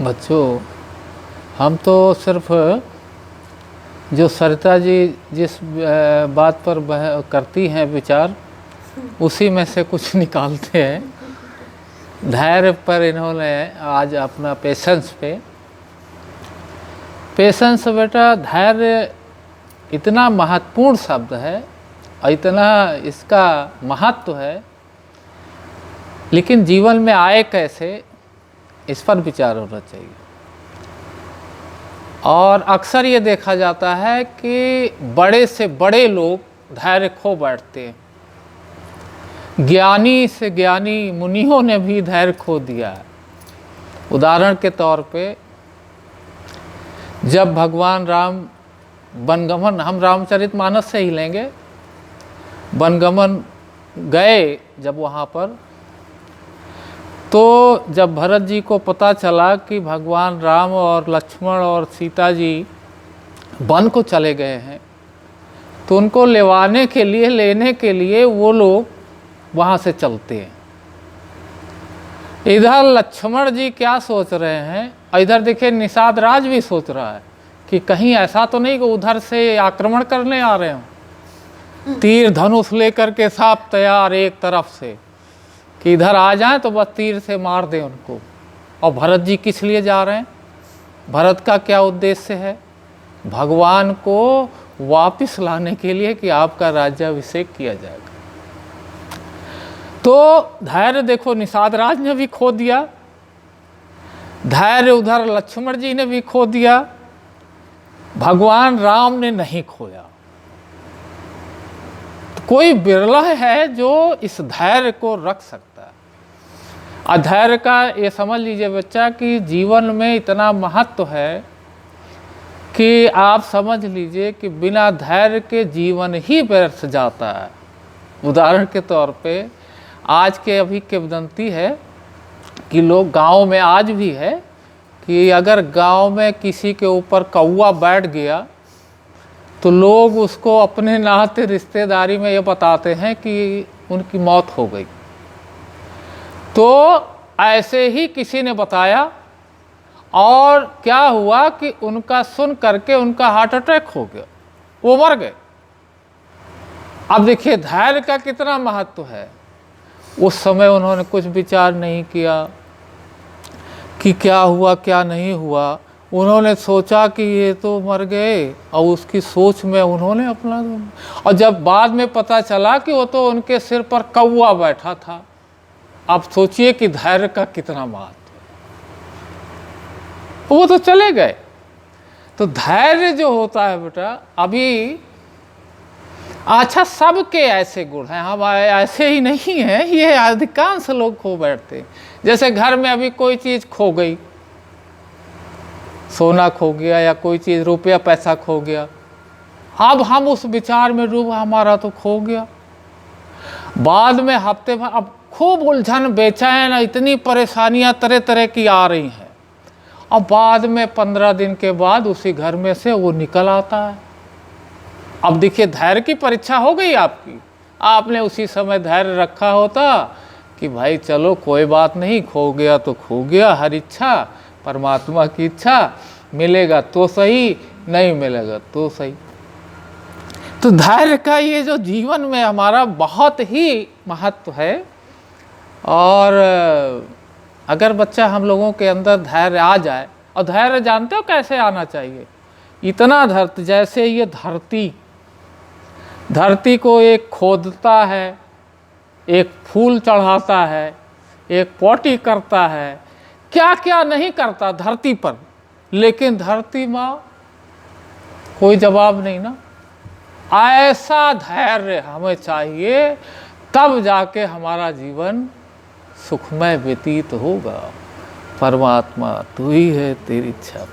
बच्चों, हम तो सिर्फ जो सरिता जी जिस बात पर करती हैं विचार, उसी में से कुछ निकालते हैं। धैर्य पर इन्होंने आज अपना पेशेंस बेटा, धैर्य इतना महत्वपूर्ण शब्द है और इतना इसका महत्व है, लेकिन जीवन में आए कैसे, इस पर विचार होना चाहिए। और अक्सर ये देखा जाता है कि बड़े से बड़े लोग धैर्य खो बैठते हैं। ज्ञानी से ज्ञानी मुनियों ने भी धैर्य खो दिया है। उदाहरण के तौर पे जब भगवान राम वनगमन, हम रामचरितमानस से ही लेंगे, वनगमन गए जब वहाँ पर, तो जब भरत जी को पता चला कि भगवान राम और लक्ष्मण और सीता जी वन को चले गए हैं, तो उनको लेने के लिए वो लोग वहाँ से चलते हैं। इधर लक्ष्मण जी क्या सोच रहे हैं, और इधर देखिए निषाद राज भी सोच रहा है कि कहीं ऐसा तो नहीं कि उधर से आक्रमण करने आ रहे हों। तीर धनुष लेकर के साफ तैयार एक तरफ से कि इधर आ जाएं तो बस तीर से मार दें उनको। और भरत जी किस लिए जा रहे हैं? भरत का क्या उद्देश्य है? भगवान को वापस लाने के लिए कि आपका राज्याभिषेक किया जाएगा। तो धैर्य देखो निषाद राज ने भी खो दिया, धैर्य उधर लक्ष्मण जी ने भी खो दिया, भगवान राम ने नहीं खोया। तो कोई बिरला है जो इस धैर्य को रख सकता है। अधैर्य का ये समझ लीजिए बच्चा कि जीवन में इतना महत्व है कि आप समझ लीजिए कि बिना धैर्य के जीवन ही व्यर्थ जाता है। उदाहरण के तौर पे आज के अभी किंवदंती है कि लोग गांव में आज भी है कि अगर गांव में किसी के ऊपर कौवा बैठ गया तो लोग उसको अपने नाते रिश्तेदारी में ये बताते हैं कि उनकी मौत हो गई। तो ऐसे ही किसी ने बताया और क्या हुआ कि उनका सुन करके उनका हार्ट अटैक हो गया, वो मर गए। अब देखिए धैर्य का कितना महत्व है। उस समय उन्होंने कुछ विचार नहीं किया कि क्या हुआ क्या नहीं हुआ। उन्होंने सोचा कि ये तो मर गए और उसकी सोच में उन्होंने अपना, और जब बाद में पता चला कि वो तो उनके सिर पर कौवा बैठा था। आप सोचिए कि धैर्य का कितना महत्व है। वो तो चले गए। तो धैर्य जो होता है बेटा, अभी अच्छा सबके ऐसे गुण हैं, हम ऐसे ही नहीं हैं, ये अधिकांश लोग खो बैठते हैं। जैसे घर में अभी कोई चीज़ खो गई, सोना खो गया या कोई चीज़ रुपया पैसा खो गया, अब हम उस विचार में डूब, हमारा तो खो गया। बाद में हफ्ते भर अब खूब उलझन बेचैन, इतनी परेशानियां तरह तरह की आ रही हैं, और बाद में 15 दिन के बाद उसी घर में से वो निकल आता है। अब देखिए धैर्य की परीक्षा हो गई आपकी। आपने उसी समय धैर्य रखा होता कि भाई चलो कोई बात नहीं, खो गया तो खो गया, हर इच्छा परमात्मा की इच्छा, मिलेगा तो सही, नहीं मिलेगा तो सही। तो धैर्य का ये जो जीवन में हमारा बहुत ही महत्व है। और अगर बच्चा हम लोगों के अंदर धैर्य आ जाए, और धैर्य जानते हो कैसे आना चाहिए? इतना धैर्य जैसे ये धरती को एक खोदता है, एक फूल चढ़ाता है, एक पोटी करता है, क्या क्या नहीं करता धरती पर, लेकिन धरती माँ कोई जवाब नहीं ना। ऐसा धैर्य हमें चाहिए, तब जाके हमारा जीवन सुखमय व्यतीत होगा। परमात्मा तू ही है, तेरी इच्छा।